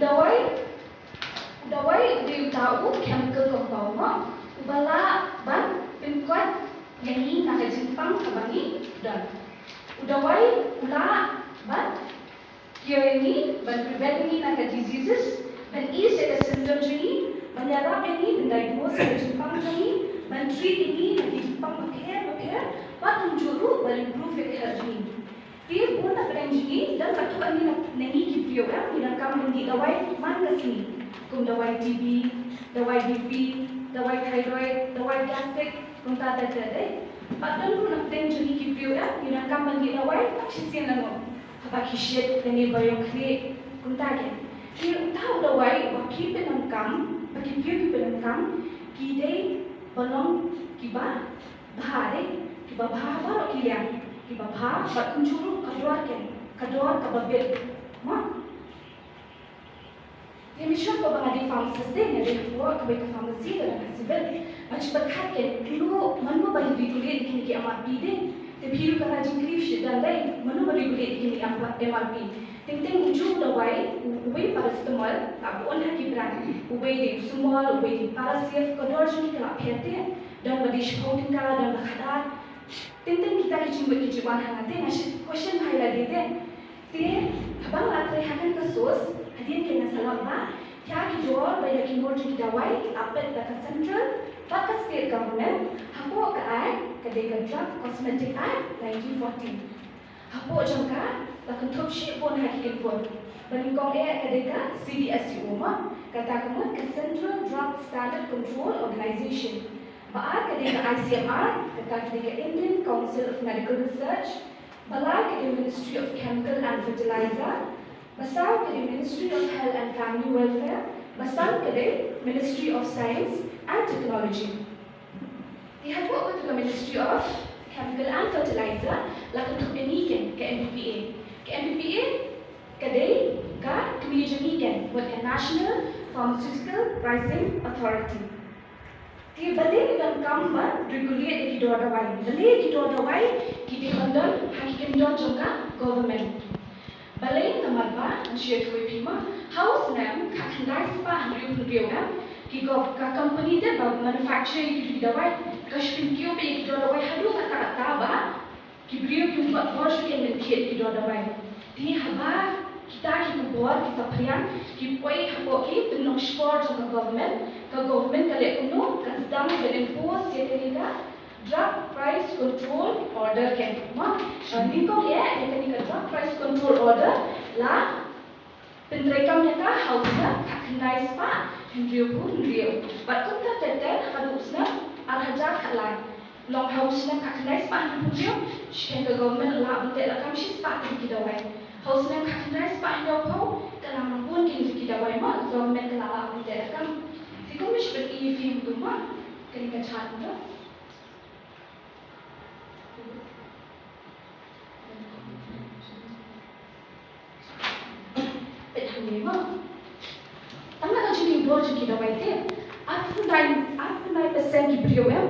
dawai di tahu chemical compound mo ubala ban pinkuat nyanyi nak jimpang kabangi dan udawai ula ban kia ini ban prevent ini nak diseases ban is ada symptoms ini ban yarap ini ban diagnose nak jimpang ini ban treat ini nak jimpang pakai ban menjuru ban improve health ini. Dia pun nak kena ini dan katuan ini nak nengi kipio ya, ini nak kami di dawai mana sini, kum dawai TB, dawai BP, dawai thyroid, dawai gastrik, kum tak ada. Patut pun nak kena ini kipio ya, ini nak kami di dawai tak sisian lagi. Apa kisah nengi biokri, kum tak ada. Dia tahu dawai, bagi penangkam, bagi kipio penangkam, kidai balong kiba bahare, kiba bahar baru kilian. Kiba bahar, bat kunjuru kador kababel, ma. Dia misal kau bangadi pharmacist deh, nanti kau kebaik pharmacy dalam hasil. Macam berkait dulu mana bagi regulate kini ke MRP deh, tapi hiru kerana jingkrif sedang deh, mana bagi regulate kini MRP. Tentang ujung dawai, ubai paracetamol, tak boleh lagi brand, ubai di semua, ubai di parasif, kador jadi kelap hati, dan bagi shouting kala dan berkadar. Tentang kita kejiwaan hangatnya, masih question highlight deh. Dia, abang latih hakan kasus, hadiah kena salah ba, ya kidor banyak kidor jadi dawai, update dekat central, dekat state government, hapo ke act, kedai drug cosmetic act 1940. Hapo jangka, dekat top sheet pun hakikin pun. Baningkong kedai CDSU mah, kata kamu ke Central Drug Standard Control Organization. Baat kedai ICMR, kata kedai Indian Council of Medical Research, balai kedai Ministry of Chemical and Fertilizer, basal kedai Ministry of Health and Family Welfare, basal kedai Ministry of Science and Technology. Dia buat juga Ministry of Chemical and Fertilizer, lakukan Kompeni ke MPPA. Ke MPPA kedai kebijakan buat National Pharmaceutical Pricing Authority. Dia balik dengan kamban regulate di kidor dawai. Balik kidor dawai kita handle hakikan don juga government. Balik nomor 4 share to pima house name kakandai spa handle kan kiko ka company dia bag manufacturing di dawai kashpin kio pe kidor dawai hadu kata ba kibrio kio buat bos yang mendiet kidor dawai. Dia haba kita buat kita priang kipoi habo ki penong sport juga government kali kuno sedang berimpose yaitu drug price control order kan mak ni kau ya ini drug price control order lah penderekam mereka hausnya kakandai spa hendrio bat kunta teten hadusnya alhajar kalai long hausnya kakandai spa hendrio sheng ke government lah untuk lakam shi spa di dawai hausnya kakandai spa hendrio kau dalam pun kini di dawai mak government lah untuk lakam kau mesti beri film tu mah kena chat tu. Betul ni mah. Tengah tu jadi dua jadi dawai tu. Aku naik persen kibrio ya.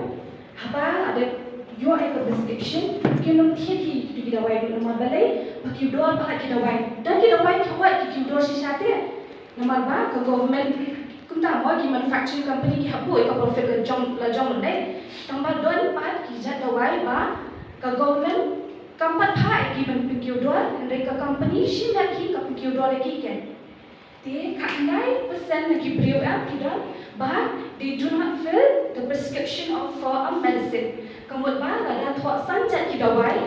Apa ada your prescription kena tiada di dawai nomor balai. Bagi dua pakai dawai. Dan dawai kawat kibrio sisate. Nomor ba ke government kunta mo ki manufacturing company ki habu ka profit la jong dai tambah don pat ki jat dawai ba ka government kampat phai ki ban pikyo dor ndai ka company shin da ki ka pikyo dor ki ken te khandai percent na ki brio app ki dor ba they do not fill the prescription of for a medicine kamut ba la da thwa san jat ki dawai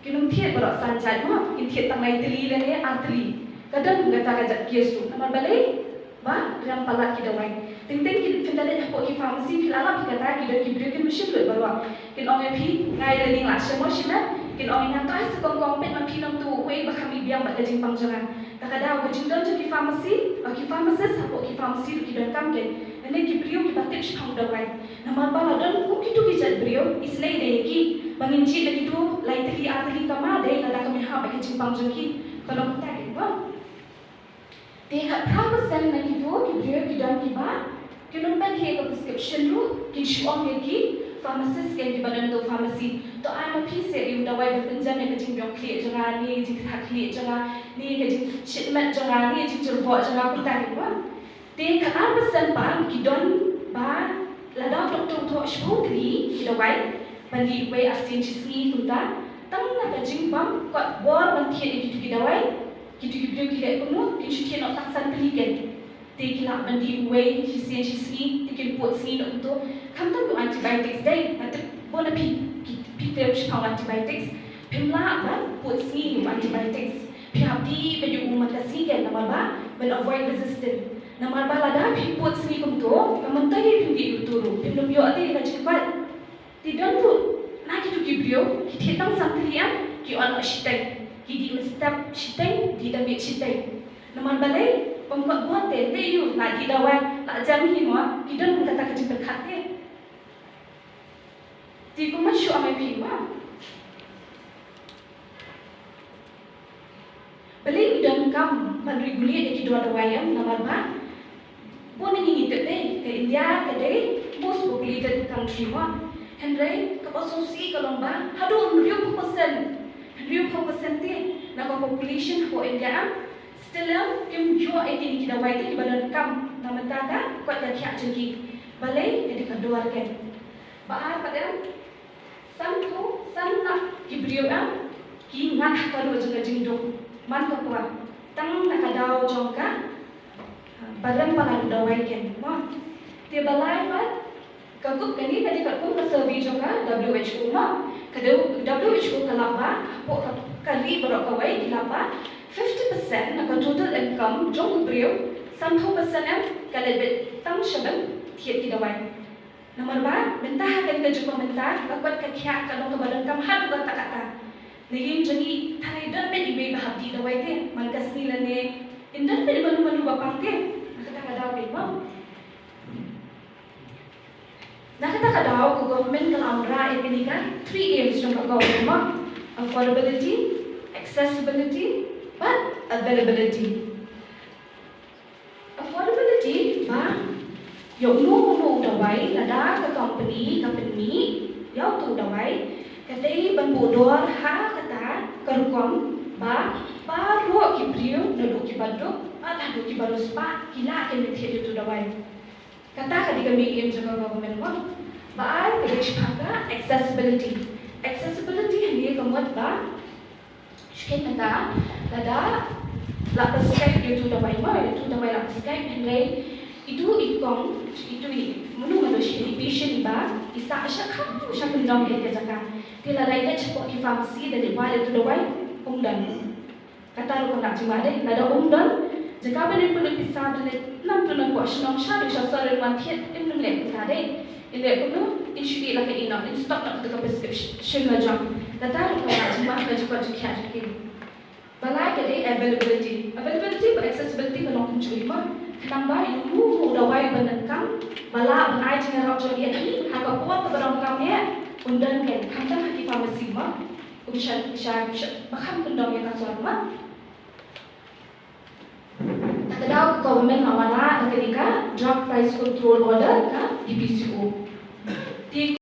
kinum thiet ba san jat ma kin thiet tangai tli le ne atli kadang ngata ka jat kies tu namar balai ba ram palat ki dawai ting ki findale hapo ki pharmacy ki ala ki kata ki dak ki brio ki machine lo barwa kin ong phi ngai le ning la shemo shina kin ong na ta se kong pet ma phi nam tu wei ba khami biang ba jing pang jangan takada ko jing don ki pharmacy ki pharmacist hapo ki pharmacy ki don kam ken ene ki brio ki batik shang dawai namar ba don ku ki tu ki jat brio isnai de ki bangin chi lagi tu lai tli atli kama de la kami ha ba ki jing pang jang ki kalau ta ki ba Dia persen lagi tu, kita beri kita kiba, kita nampak dia prescription tu, kita show lagi, pharmacist kan di badan tu pharmacy. To I'm a piece you dawai berpenjam yang kecing biok klik jangan ni jing tak klik jangan ni kecing shipment jangan ni jing cerbot jangan pun tak ni. Te kan pesan pam kidon ba ladang doktor tu shpokli dawai bandi way asin chisni tuta tang na kecing pam kot bor bantian itu dawai gitu video kile kuno kinchuti nak taksan pelikan. Tekila mandi way sisi tikin pot sini untuk kamtam tu antibiotics day nanti bona pi terus kau antibiotics pemla ban pot sini antibiotics pihapi baju umat kasihan nama ba ben avoid resistant nama ba lada pi pot sini kumto kamantai pindi uturu pindom yo ati ka cepat tidak tu nak itu kibrio kita tang santrian ki on shitai ki di mestap shitai di damit shitai nama balai pembuat teh you nak di dawai nak jam hima kita pun kata kecil berkat ke di kumah syuk amai hima beli dan kam menregulir di dua dawai nama ba pun ini itu deh ke India ke deh most populated country one Henry kapasusi kalau ba hadu 100% teh nak population for India Setelah kim jua ini kita waiti di badan kam nama tanda kuat dah kiak jengki balai jadi keluarkan bahar pada sampo samna kibrio ki ngat kalu jengka jengdong man kapua tang nak kadau jongka badan palang dawai ken ma dia balai pat kagup kani tadi kagup ke survey jongka WHO ma kadau WHO kalapa po kali berok kawai dilapa 50% nak total income jong brio 30% kalau bet tang shabam tiap kita wai nomor ba mentah kan ke jumpa mentah dapat ke kiak kalau ke badan kam hadu kata kata naging jadi thai dan bet ibe bahati da wai te malkas ni lane indan bet manu bapang ke kata kada be ma nakata kada ko government kalamra ini kan 3 aims jong government affordability accessibility but availability. Affordability ba yung no dawai lada ke company yaw tu dawai katay banbodor ha kata karukom ba ro kibrio nadu kibado ada do kibado spa kila ke methi tu dawai kata kadi kami im jaga government mo ba page bhaga accessibility ni kamot ba Shken nada lada la prescribe itu dawai la prescribe henry itu ikong itu menu shi patient ba isa asha kha usha pendong ke jaka tila lain cepo ki pharmacy dari wale itu dawai umdan kata lu nak cuma deh lada umdan jaka bene pun bisa bene nam tu nak wash nong sha bisa sore mantiet in le ta deh ile kuno inshui la ke ina in stock nak tu prescription la jam lada lu nak cuma ka cepat dikhat ke balai kali availability but accessibility belong to cuma kenapa ibu dawai benengkam bala benai jengarap jadi ini haka puat keberang kamnya undan kan kamta haki pharmacy ma bisa bahkan pendong yang kasar ma tak ada government awala ketika drug price control order ka DPCO